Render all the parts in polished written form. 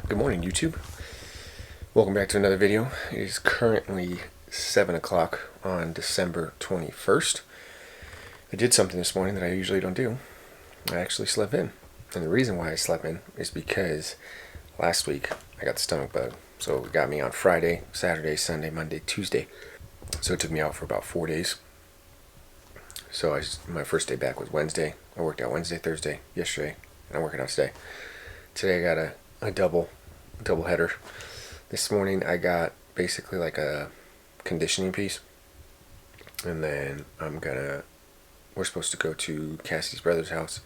Good morning, YouTube. Welcome back to another video. It is currently 7 o'clock on December 21st. I did something this morning that I usually don't do. I actually slept in. And the reason why I slept in is because last week I got the stomach bug. So it got me on Friday, Saturday, Sunday, Monday, Tuesday. So it took me out for about 4 days. So my first day back was Wednesday. I worked out Wednesday, Thursday, yesterday, and I'm working out today. Today I got a double header. This morning I got basically like a conditioning piece, and then we're supposed to go to Cassie's brother's house,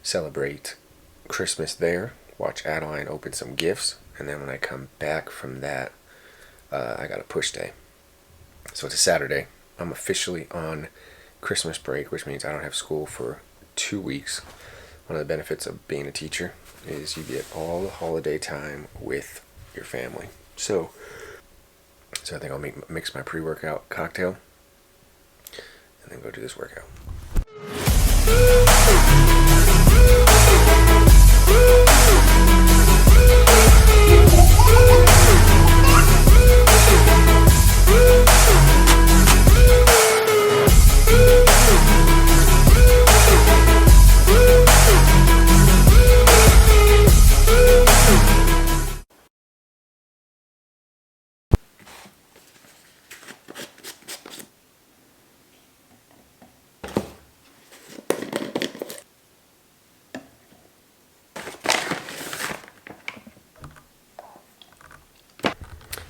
celebrate Christmas there, watch Adeline open some gifts, and then when I come back from that, I got a push day. So it's a Saturday. I'm officially on Christmas break, which means I don't have school for 2 weeks. One of the benefits of being a teacher is you get all the holiday time with your family. So I think I'll mix my pre-workout cocktail and then go do this workout.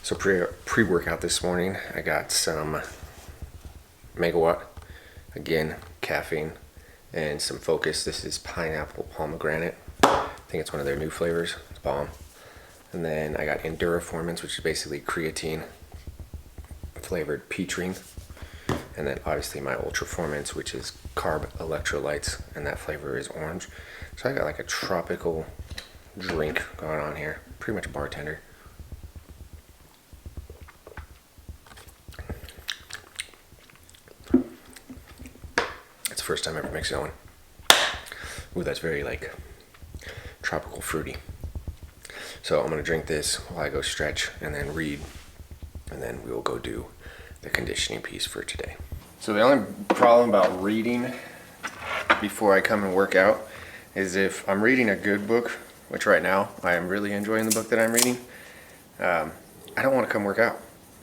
So pre-workout this morning, I got some N.Y.A.D, again, caffeine, and some Focus. This is pineapple pomegranate. I think it's one of their new flavors. It's bomb. And then I got Intra-Formance, which is basically creatine flavored peacherine. And then obviously my Ultra-Formance, which is carb electrolytes, and that flavor is orange. So I got like a tropical drink going on here. Pretty much a bartender. First time ever mixing one. Ooh, that's very like tropical fruity. So I'm gonna drink this while I go stretch and then read, and then we will go do the conditioning piece for today. So the only problem about reading before I come and work out is if I'm reading a good book, which right now I am really enjoying the book that I'm reading, I don't want to come work out.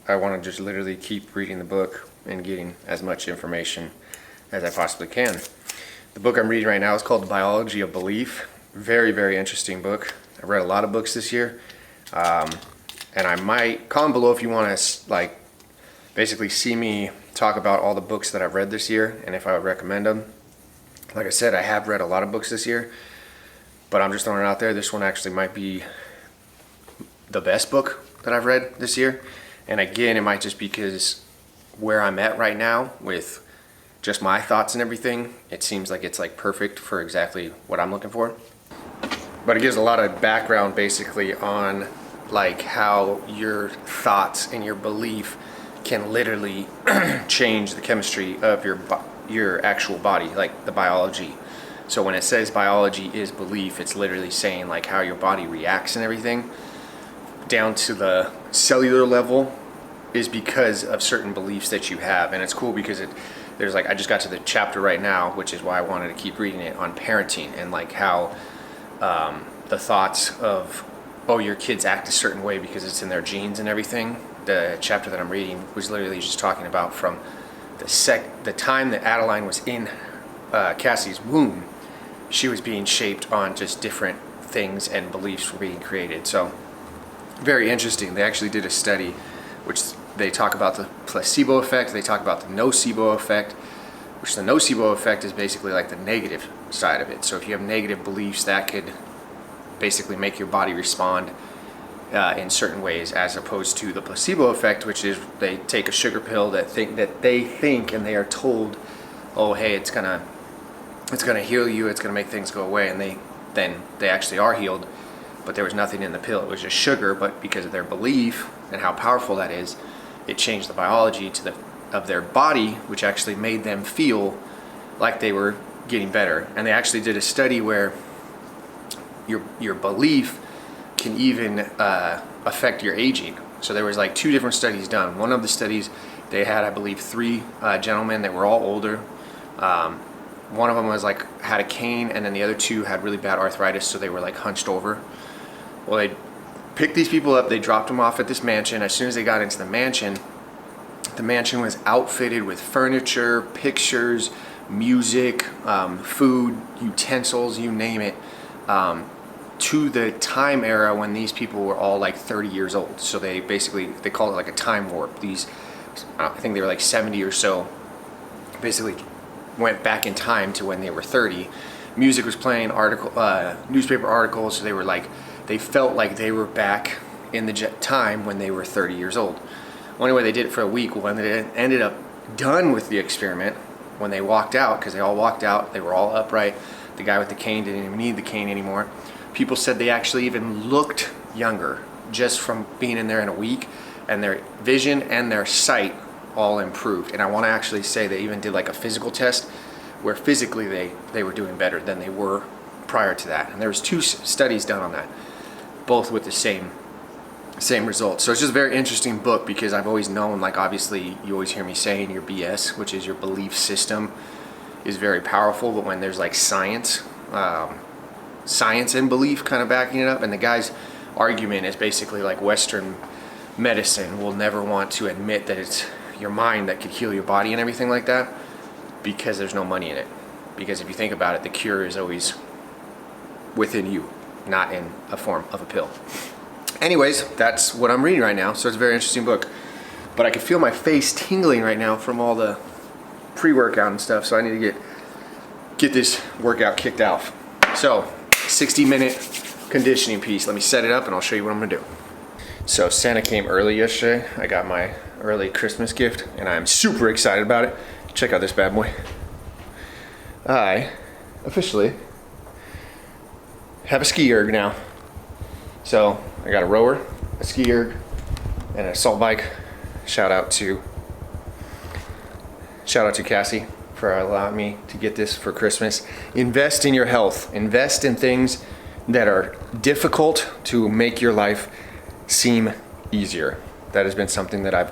I want to just literally keep reading the book and getting as much information as I possibly can. The book I'm reading right now is called The Biology of Belief. Very, very interesting book. I've read a lot of books this year. And I might comment below if you want to like basically see me talk about all the books that I've read this year and if I would recommend them. Like I said, I have read a lot of books this year, but I'm just throwing it out there. This one actually might be the best book that I've read this year. And again, it might just be because where I'm at right now with just my thoughts and everything, it seems like it's like perfect for exactly what I'm looking for. But it gives a lot of background basically on like how your thoughts and your belief can literally change the chemistry of your actual body, like the biology. So when it says biology is belief, it's literally saying like how your body reacts and everything down to the cellular level is because of certain beliefs that you have. And it's cool because there's like, I just got to the chapter right now, which is why I wanted to keep reading it, on parenting and like how the thoughts of, oh, your kids act a certain way because it's in their genes and everything. The chapter that I'm reading was literally just talking about from the time that Adeline was in Cassie's womb, she was being shaped on just different things and beliefs were being created. So very interesting. They actually did a study which they talk about the placebo effect, they talk about the nocebo effect, which the nocebo effect is basically like the negative side of it. So if you have negative beliefs, that could basically make your body respond in certain ways, as opposed to the placebo effect, which is they take a sugar pill that they think and they are told, oh hey, it's gonna heal you, it's gonna make things go away, and they actually are healed, but there was nothing in the pill, it was just sugar. But because of their belief and how powerful that is, it changed the biology of their body, which actually made them feel like they were getting better. And they actually did a study where your belief can even affect your aging. So there was like 2 different studies done. One of the studies, they had, I believe, 3 gentlemen that were all older. One of them was like had a cane, and then the other 2 had really bad arthritis, so they were like hunched over. Well, they picked these people up, they dropped them off at this mansion. As soon as they got into the mansion was outfitted with furniture, pictures, music, food, utensils, you name it, to the time era when these people were all like 30 years old. So they call it like a time warp. These, I think they were like 70 or so, basically went back in time to when they were 30. Music was playing, newspaper articles, so they felt like they were back in the time when they were 30 years old. Well, anyway, they did it for a week. When they ended up done with the experiment, when they walked out, because they all walked out, they were all upright. The guy with the cane didn't even need the cane anymore. People said they actually even looked younger just from being in there in a week, and their vision and their sight all improved. And I want to actually say they even did like a physical test where physically they were doing better than they were prior to that. And there was 2 studies done on that, both with the same results. So it's just a very interesting book, because I've always known, like, obviously you always hear me saying your BS, which is your belief system, is very powerful. But when there's like science and belief kind of backing it up, and the guy's argument is basically like Western medicine will never want to admit that it's your mind that could heal your body and everything like that, because there's no money in it. Because if you think about it, the cure is always within you, not in a form of a pill. Anyways, that's what I'm reading right now, so it's a very interesting book. But I can feel my face tingling right now from all the pre-workout and stuff, so I need to get this workout kicked off. So, 60-minute conditioning piece. Let me set it up and I'll show you what I'm gonna do. So Santa came early yesterday. I got my early Christmas gift and I'm super excited about it. Check out this bad boy. I officially have a ski erg now. So I got a rower, a ski erg, and an assault bike. Shout out to Cassie for allowing me to get this for Christmas. Invest in your health. Invest in things that are difficult to make your life seem easier. That has been something that I've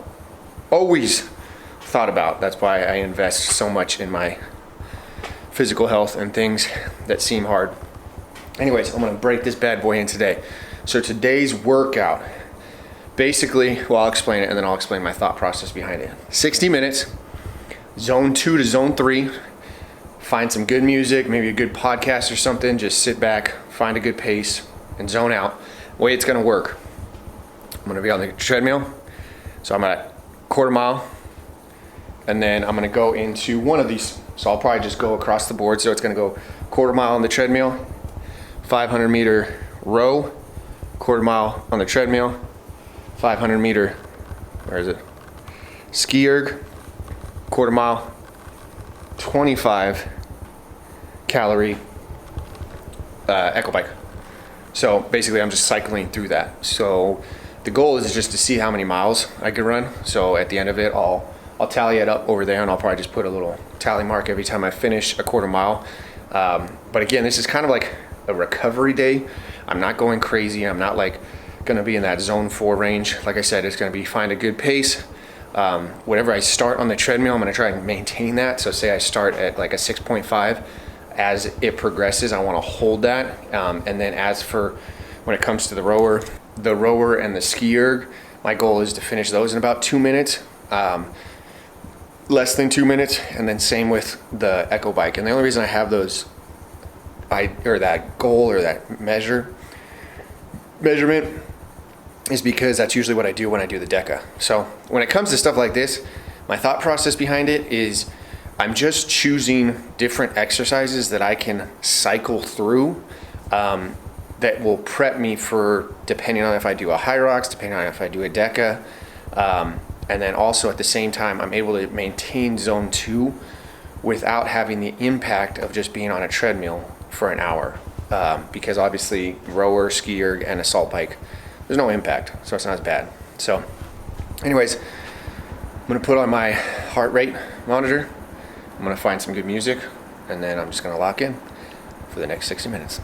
always thought about. That's why I invest so much in my physical health and things that seem hard. Anyways, I'm gonna break this bad boy in today. So today's workout, basically, well, I'll explain it and then I'll explain my thought process behind it. 60 minutes, zone 2 to zone 3. Find some good music, maybe a good podcast or something. Just sit back, find a good pace, and zone out. The way it's gonna work, I'm gonna be on the treadmill. So I'm at quarter mile, and then I'm gonna go into one of these. So I'll probably just go across the board. So it's gonna go quarter mile on the treadmill, 500 meter row, quarter mile on the treadmill, 500 meter, where is it? Ski erg, quarter mile, 25 calorie echo bike. So basically I'm just cycling through that. So the goal is just to see how many miles I can run. So at the end of it, I'll tally it up over there, and I'll probably just put a little tally mark every time I finish a quarter mile. But again, this is kind of like a recovery day. I'm not going crazy. I'm not like gonna be in that zone 4 range. Like I said, it's gonna be find a good pace. Whenever I start on the treadmill, I'm gonna try and maintain that. So say I start at like a 6.5, as it progresses, I wanna hold that. And then as for when it comes to the rower and the ski erg, my goal is to finish those in about 2 minutes, less than 2 minutes. And then same with the echo bike. And the only reason I have those, or that goal or that measurement, is because that's usually what I do when I do the DECA. So when it comes to stuff like this, my thought process behind it is I'm just choosing different exercises that I can cycle through, that will prep me for, depending on if I do a high rocks, depending on if I do a DECA, and then also at the same time I'm able to maintain zone 2 without having the impact of just being on a treadmill for an hour, because obviously rower, ski erg, and assault bike, there's no impact, so it's not as bad. So anyways, I'm gonna put on my heart rate monitor, I'm gonna find some good music, and then I'm just gonna lock in for the next 60 minutes.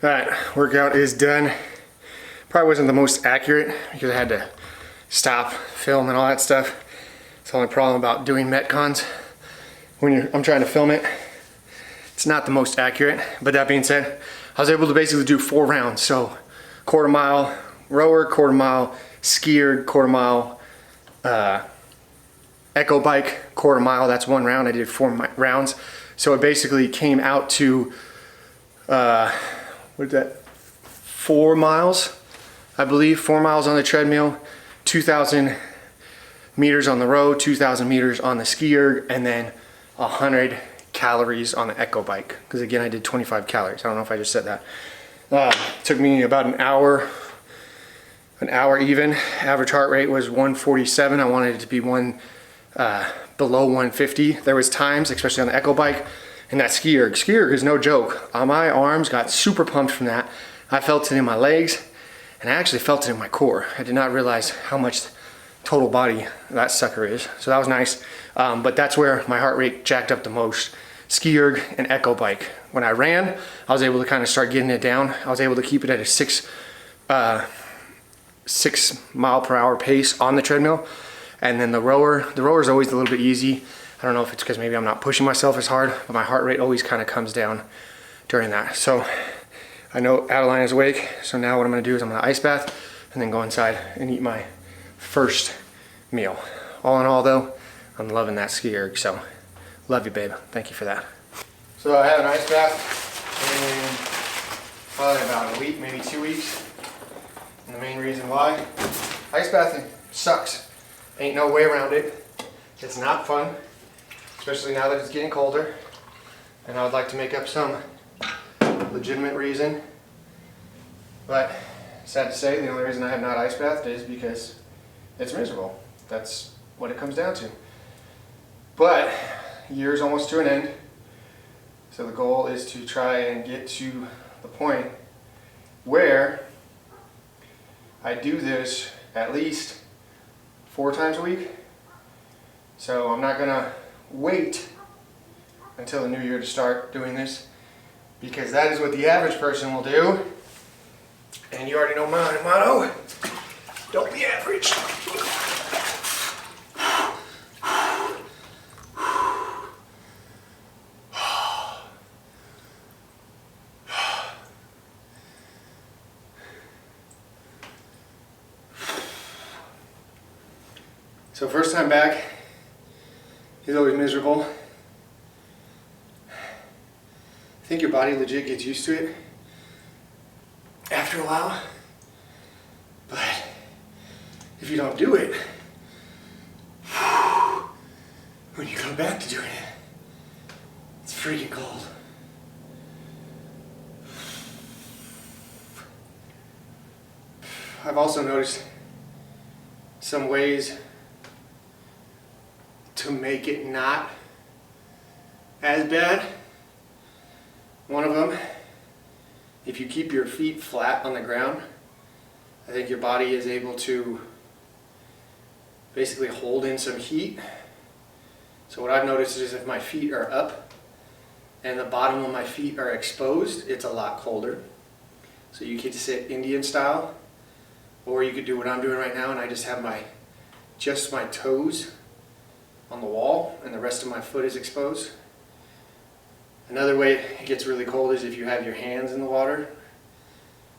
All right, workout is done. Probably wasn't the most accurate because I had to stop, film, and all that stuff. It's the only problem about doing Metcons. When I'm trying to film it, it's not the most accurate. But that being said, I was able to basically do 4 rounds. So quarter mile rower, quarter mile skier, quarter mile echo bike, quarter mile. That's 1 round. I did 4 rounds. So it basically came out to, what is that? 4 miles, I believe. 4 miles on the treadmill, 2,000 meters on the row, 2,000 meters on the skier, and then 100 calories on the echo bike. Because again, I did 25 calories. I don't know if I just said that. It took me about an hour even. Average heart rate was 147. I wanted it to be below 150. There was times, especially on the echo bike and that ski erg. Ski erg is no joke. My arms got super pumped from that. I felt it in my legs, and I actually felt it in my core. I did not realize how much total body that sucker is. So that was nice. But that's where my heart rate jacked up the most. Ski erg and echo bike. When I ran, I was able to kind of start getting it down. I was able to keep it at a 6 mile per hour pace on the treadmill. And then the rower is always a little bit easy. I don't know if it's because maybe I'm not pushing myself as hard, but my heart rate always kind of comes down during that. So I know Adeline is awake, so now what I'm gonna do is I'm gonna ice bath and then go inside and eat my first meal. All in all though, I'm loving that ski erg, so love you, babe. Thank you for that. So I had an ice bath in probably about a week, maybe 2 weeks. And the main reason why, ice bathing sucks. Ain't no way around it. It's not fun, especially now that it's getting colder. And I would like to make up some legitimate reason. But sad to say, the only reason I have not ice bathed is because it's miserable. That's what it comes down to. But year's almost to an end. So the goal is to try and get to the point where I do this at least 4 times a week. So I'm not gonna wait until the new year to start doing this, because that is what the average person will do. And you already know my motto, don't be average. So first time back is always miserable. I think your body legit gets used to it after a while. But if you don't do it, when you come back to doing it, it's freaking cold. I've also noticed some ways to make it not as bad. One of them, if you keep your feet flat on the ground, I think your body is able to basically hold in some heat. So what I've noticed is if my feet are up and the bottom of my feet are exposed, it's a lot colder. So you could sit Indian style, or you could do what I'm doing right now, and I just have just my toes on the wall and the rest of my foot is exposed. Another way it gets really cold is if you have your hands in the water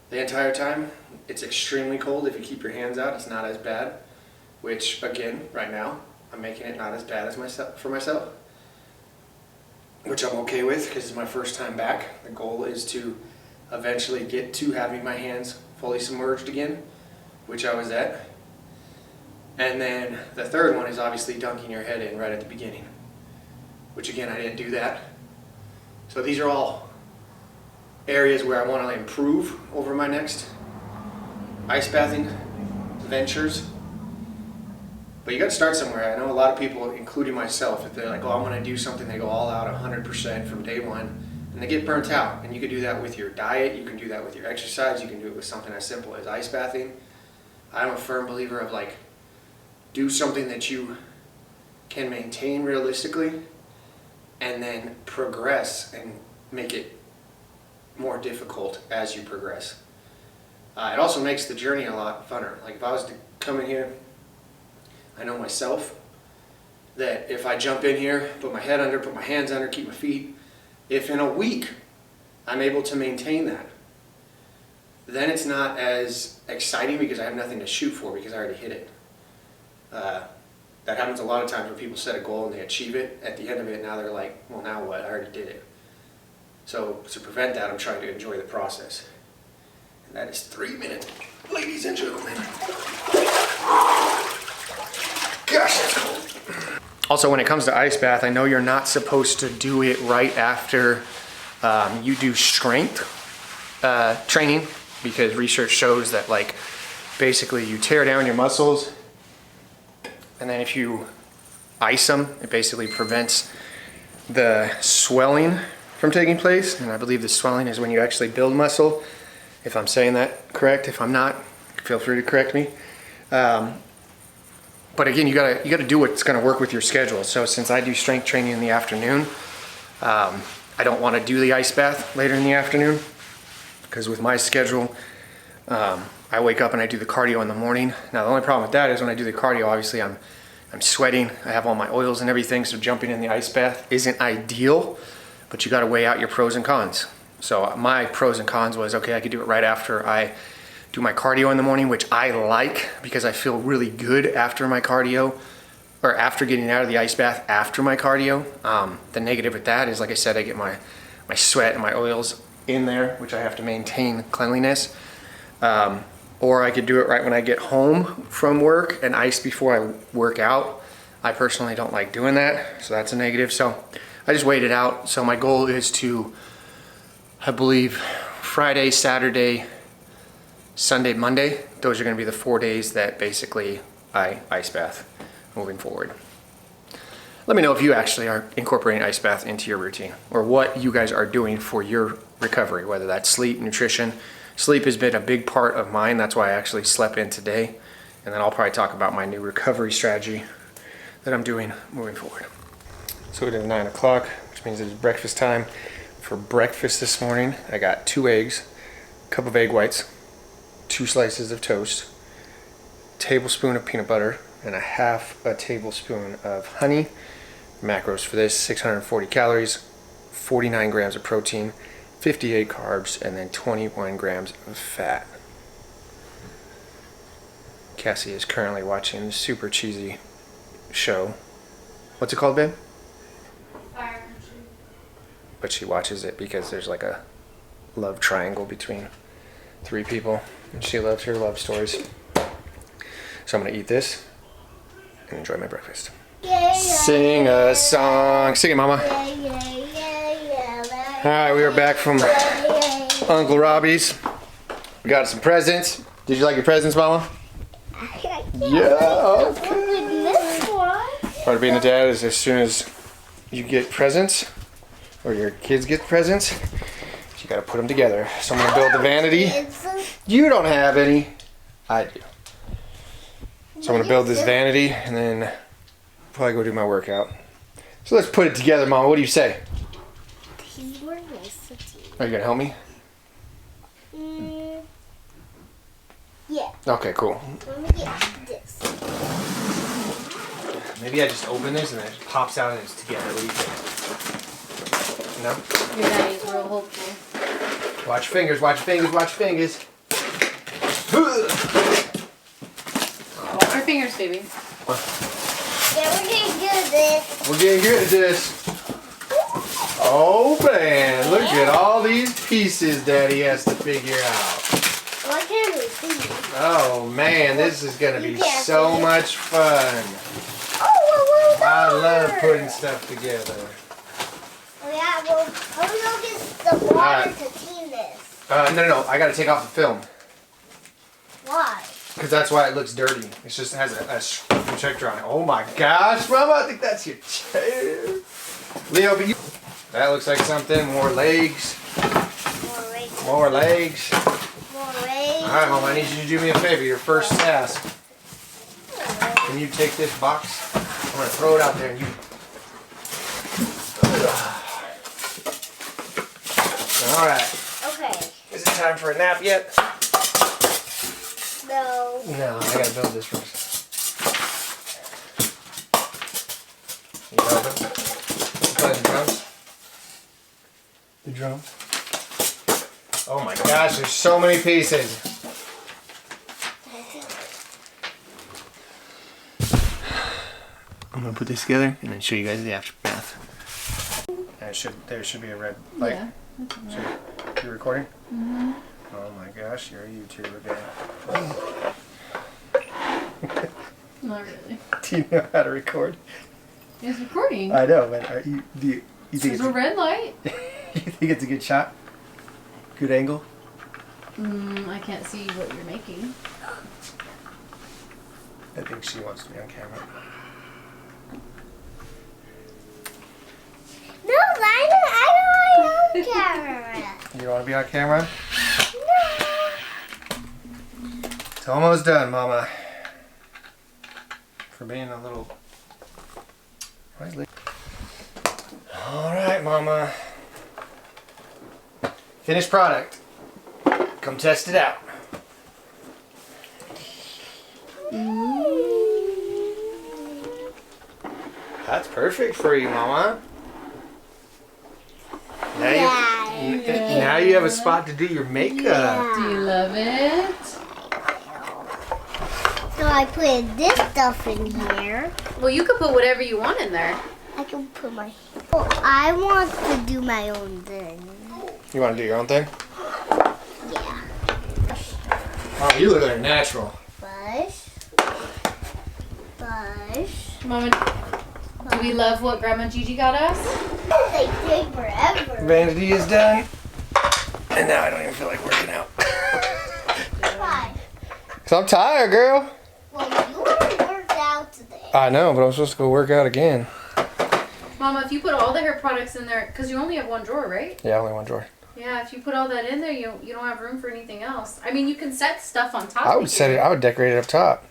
the entire time. It's extremely cold. If you keep your hands out, it's not as bad, which again, right now, I'm making it not as bad as for myself, which I'm okay with because it's my first time back. The goal is to eventually get to having my hands fully submerged again, which I was at. And then the third one is obviously dunking your head in right at the beginning, which again, I didn't do that. So these are all areas where I want to improve over my next ice bathing ventures. But you got to start somewhere. I know a lot of people, including myself, if they're like, oh, I'm going to do something, they go all out 100% from day one, and they get burnt out. And you can do that with your diet, you can do that with your exercise, you can do it with something as simple as ice bathing. I'm a firm believer of like, do something that you can maintain realistically and then progress and make it more difficult as you progress. It also makes the journey a lot funner. Like if I was to come in here, I know myself that if I jump in here, put my head under, put my hands under, keep my feet, if in a week I'm able to maintain that, then it's not as exciting because I have nothing to shoot for because I already hit it. That happens a lot of times when people set a goal and they achieve it. At the end of it, now they're like, well, now what? I already did it. So to prevent that, I'm trying to enjoy the process. And that is 3 minutes, ladies and gentlemen. Gosh, that's cold. Also, when it comes to ice bath, I know you're not supposed to do it right after you do strength training, because research shows that like basically you tear down your muscles, and then if you ice them, it basically prevents the swelling from taking place. And I believe the swelling is when you actually build muscle, if I'm saying that correct. If I'm not, feel free to correct me. But again, you gotta do what's gonna work with your schedule. So since I do strength training in the afternoon, I don't want to do the ice bath later in the afternoon, because with my schedule, I wake up and I do the cardio in the morning. Now the only problem with that is when I do the cardio, obviously I'm sweating, I have all my oils and everything, so jumping in the ice bath isn't ideal, but you got to weigh out your pros and cons. So my pros and cons was, okay, I could do it right after I do my cardio in the morning, which I like because I feel really good after my cardio, or after getting out of the ice bath after my cardio. The negative with that is, like I said, I get my sweat and my oils in there, which I have to maintain cleanliness. Or I could do it right when I get home from work and ice before I work out. I personally don't like doing that, so that's a negative. So I just wait it out. So my goal is to, I believe, Friday, Saturday, Sunday, Monday. Those are gonna be the 4 days that basically I ice bath moving forward. Let me know if you actually are incorporating ice bath into your routine, or what you guys are doing for your recovery, whether that's sleep, nutrition. Sleep has been a big part of mine. That's why I actually slept in today. And then I'll probably talk about my new recovery strategy that I'm doing moving forward. So it is 9 o'clock, which means it is breakfast time. For breakfast this morning, I got 2 eggs, a cup of egg whites, 2 slices of toast, a tablespoon of peanut butter, and a half a tablespoon of honey. Macros for this: 640 calories, 49 grams of protein, 58 carbs, and then 21 grams of fat. Cassie is currently watching the super cheesy show. What's it called, babe? Fire Country. But she watches it because there's like a love triangle between 3 people, and she loves her love stories. So I'm gonna eat this and enjoy my breakfast. Sing a song. Sing it, Mama. Alright, we are back from Uncle Robbie's. We got some presents. Did you like your presents, Mama? Yeah, okay. Part of being a dad is as soon as you get presents, or your kids get presents, you gotta put them together. So I'm gonna build the vanity. You don't have any. I do. So I'm gonna build this vanity and then probably go do my workout. So let's put it together, Mama. What do you say? Are you gonna help me? Yeah. Okay, cool. Let me get this. Maybe I just open this and it just pops out and it's together. What do you think? No? Your daddy's real hopeful. Watch your fingers, watch your fingers, watch your fingers. Watch your fingers, baby. Yeah, we're getting good at this. We're getting good at this. Oh man, look at all these pieces Daddy has to figure out. Why can't we see? Oh man, this is gonna be so much fun. Oh, I love putting stuff together. Oh yeah, well, I'm gonna get the water to clean this. No, I gotta take off the film. Why? Because that's why it looks dirty. It just has a protector on it. Oh my gosh, Mama, I think that's your chair. Leo, but you... That looks like something. More legs. More legs. More legs. More legs. Alright, Mama, I need you to do me a favor. Your first task. Can you take this box? I'm going to throw it out there and you... Alright. time for a nap yet? No. No, I gotta build this first. You build it? You play the drums? The drums? Oh my gosh, there's so many pieces. I'm gonna put this together and then show you guys the aftermath. There should be a red light. Yeah. So, you recording? Mm-hmm. Oh my gosh, you're a YouTuber, guy. Not really. Do you know how to record? It's recording. I know, but do you think There's a red light. you think it's a good shot? Good angle? I can't see what you're making. I think she wants to be on camera. No, I don't want to be on camera. You don't want to be on camera? No. It's almost done, Mama. For being a little... Alright, Mama. Finished product. Come test it out. That's perfect for you, Mama. Now you have a spot to do your makeup. Do you love it? So I put this stuff in here. Well, you could put whatever you want in there. I can put my... Oh, I want to do my own thing. You want to do your own thing? Yeah. Oh, you look like natural. Brush. Brush. Mama, do we love what Grandma Gigi got us? They take forever. Vanity is done. And now I don't even feel like working out. Why? Cause I'm tired, girl. Well, you already worked out today. I know, but I'm supposed to go work out again. Mama, if you put all the hair products in there, because you only have one drawer, right? Yeah, only one drawer. Yeah, if you put all that in there, you don't have room for anything else. I mean, you can set stuff on top. I would set it. I would decorate it up top.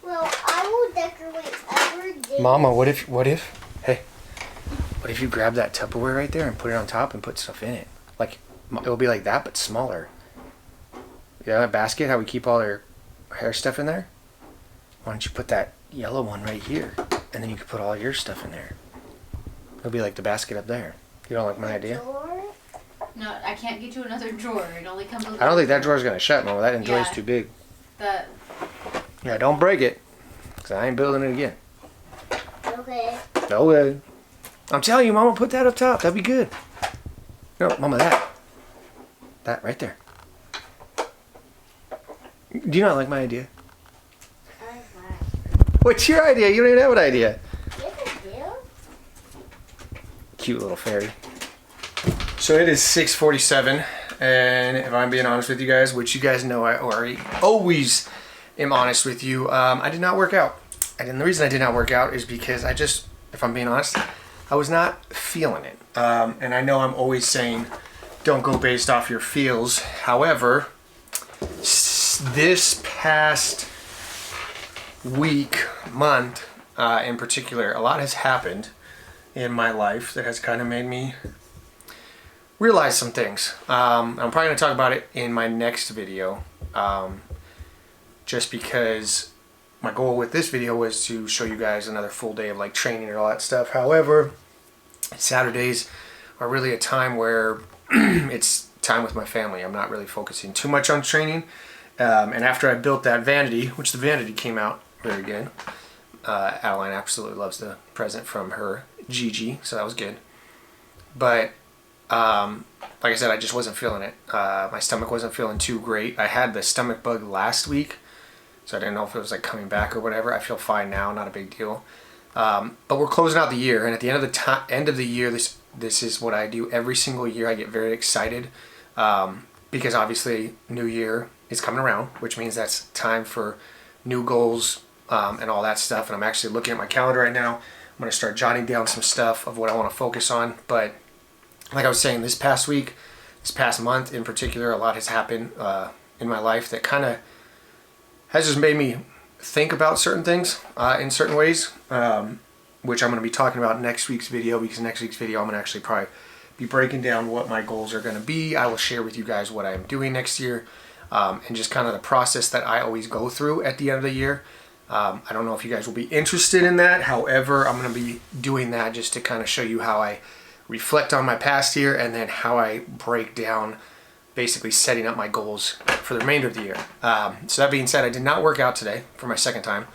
Well, I will decorate everything. Mama, what if? Hey, what if you grab that Tupperware right there and put it on top and put stuff in it? Like it will be like that, but smaller. You know that basket? How we keep all our hair stuff in there? Why don't you put that yellow one right here, and then you could put all your stuff in there. It'll be like the basket up there. You don't like my idea? No, I can't get you another drawer. It only comes with... I don't think that drawer's gonna shut, Mama. That enjoy's Yeah. too big. That... Yeah, don't break it, cause I ain't building it again. Okay. No way. I'm telling you, Mama, put that up top. That'd be good. No, Mama, that right there. Do you not like my idea? What's your idea? You don't even have an idea. Yes, I do. Cute little fairy. So it is 6:47, and if I'm being honest with you guys, which you guys know I always am honest with you, I did not work out. And the reason I did not work out is because if I'm being honest, I was not feeling it. And I know I'm always saying, don't go based off your feels. However, this past week, month in particular, a lot has happened in my life that has kind of made me realize some things. I'm probably going to talk about it in my next video, just because my goal with this video was to show you guys another full day of like training and all that stuff. However, Saturdays are really a time where it's time with my family. I'm not really focusing too much on training. And after I built that vanity, which the vanity came out very good. Adeline absolutely loves the present from her Gigi, so that was good. But like I said, I just wasn't feeling it. My stomach wasn't feeling too great. I had the stomach bug last week, so I didn't know if it was like coming back or whatever. I feel fine now, not a big deal. But we're closing out the year, and at the end of the year, this is what I do every single year. I get very excited because obviously New Year is coming around, which means that's time for new goals and all that stuff. And I'm actually looking at my calendar right now. I'm going to start jotting down some stuff of what I want to focus on. But like I was saying, this past week, this past month in particular, a lot has happened in my life that kind of has just made me think about certain things in certain ways, which I'm going to be talking about in next week's video, because next week's video I'm going to actually probably be breaking down what my goals are going to be. I will share with you guys what I'm doing next year, and just kind of the process that I always go through at the end of the year. I don't know if you guys will be interested in that. However, I'm going to be doing that just to kind of show you how I reflect on my past year and then how I break down basically setting up my goals for the remainder of the year. So that being said, I did not work out today for my second time.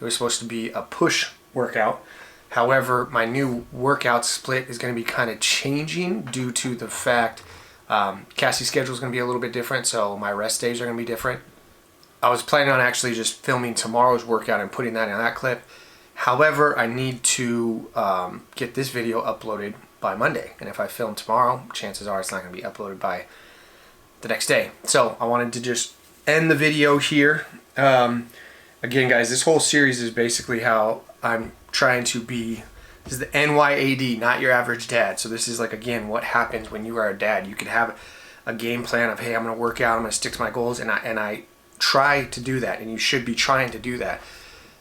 It was supposed to be a push workout. However, my new workout split is going to be kind of changing due to the fact Cassie's schedule is going to be a little bit different, so my rest days are going to be different. I was planning on actually just filming tomorrow's workout and putting that in that clip. However, I need to get this video uploaded by Monday. And if I film tomorrow, chances are it's not going to be uploaded by the next day. So I wanted to just end the video here. Again, guys, this whole series is basically how I'm trying to be. This is the N.Y.A.D, not your average dad. So this is like, again, what happens when you are a dad. You can have a game plan of, hey, I'm going to work out, I'm going to stick to my goals, and I try to do that, and you should be trying to do that.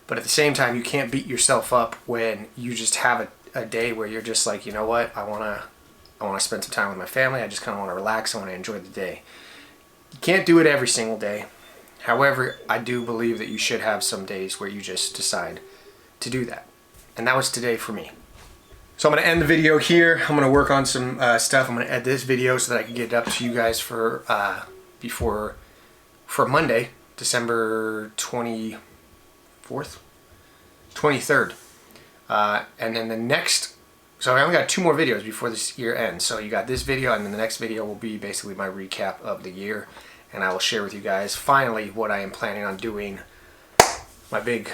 But at the same time, you can't beat yourself up when you just have a day where you're just like, you know what, I want to spend some time with my family. I just kind of want to relax. I want to enjoy the day. You can't do it every single day. However, I do believe that you should have some days where you just decide to do that. And that was today for me. So I'm going to end the video here. I'm going to work on some stuff. I'm going to edit this video so that I can get it up to you guys for Monday, December 24th, 23rd. And then the next, so I only got 2 more videos before this year ends. So you got this video, and then the next video will be basically my recap of the year. And I will share with you guys finally what I am planning on doing, my big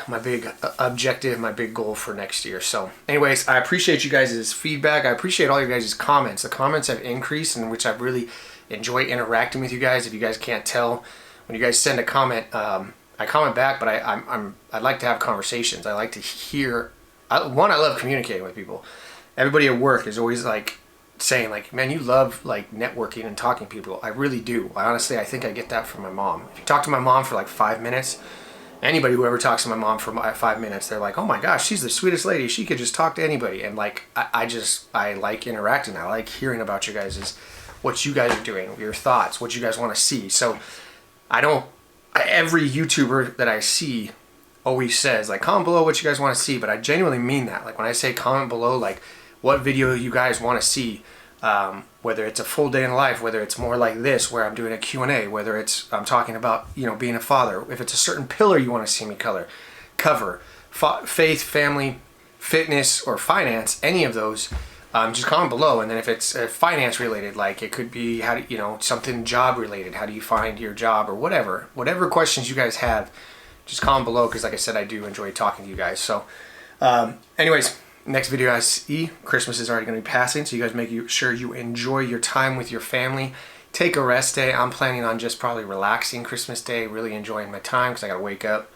objective, my big goal for next year. So anyways, I appreciate you guys' feedback. I appreciate all your guys' comments. The comments have increased, in which I really enjoy interacting with you guys. If you guys can't tell, when you guys send a comment, I comment back, but I like to have conversations. I like to hear. I love communicating with people. Everybody at work is always like saying like, man, you love like networking and talking to people. I really do. I think I get that from my mom. If you talk to my mom for like 5 minutes, anybody who ever talks to my mom for 5 minutes, they're like, oh my gosh, she's the sweetest lady. She could just talk to anybody. And like, I like interacting. I like hearing about you guys, what you guys are doing, your thoughts, what you guys want to see. So every YouTuber that I see always says like, comment below what you guys want to see, but I genuinely mean that. Like when I say comment below, like what video you guys want to see, whether it's a full day in life, whether it's more like this where I'm doing a Q&A, whether it's I'm talking about, you know, being a father, if it's a certain pillar you want to see me cover, faith, family, fitness, or finance, any of those, just comment below. And then if it's finance related, like it could be how do you know, something job related, how do you find your job, or whatever questions you guys have, just comment below, because like I said, I do enjoy talking to you guys. So anyways, next video I see, Christmas is already going to be passing, so you guys make sure you enjoy your time with your family. Take a rest day. I'm planning on just probably relaxing Christmas Day, really enjoying my time, because I got to wake up,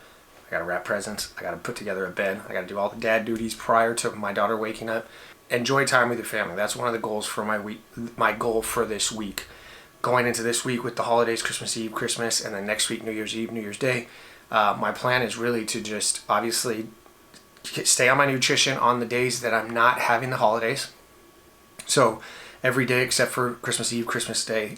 I got to wrap presents, I got to put together a bed, I got to do all the dad duties prior to my daughter waking up. Enjoy time with your family. That's one of the goals for my week. My goal for this week, going into this week with the holidays, Christmas Eve, Christmas, and then next week, New Year's Eve, New Year's Day. My plan is really to just obviously stay on my nutrition on the days that I'm not having the holidays. So every day except for Christmas Eve, Christmas Day,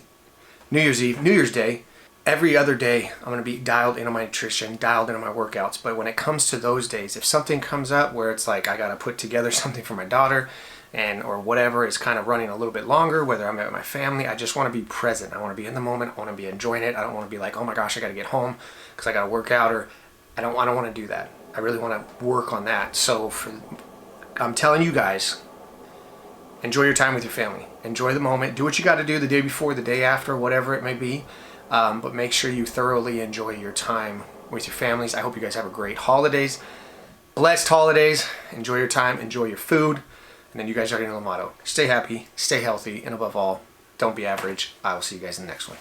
New Year's Eve, New Year's Day, every other day I'm going to be dialed into my nutrition, dialed into my workouts. But when it comes to those days, if something comes up where it's like I got to put together something for my daughter, and or whatever is kind of running a little bit longer, whether I'm at my family, I just want to be present. I want to be in the moment. I want to be enjoying it. I don't want to be like, oh my gosh, I got to get home because I got to work out, or I don't want to do that. I really want to work on that. So I'm telling you guys, enjoy your time with your family. Enjoy the moment. Do what you got to do the day before, the day after, whatever it may be. But make sure you thoroughly enjoy your time with your families. I hope you guys have a great holidays. Blessed holidays. Enjoy your time. Enjoy your food. And then you guys already know the motto. Stay happy, stay healthy, and above all, don't be average. I will see you guys in the next one.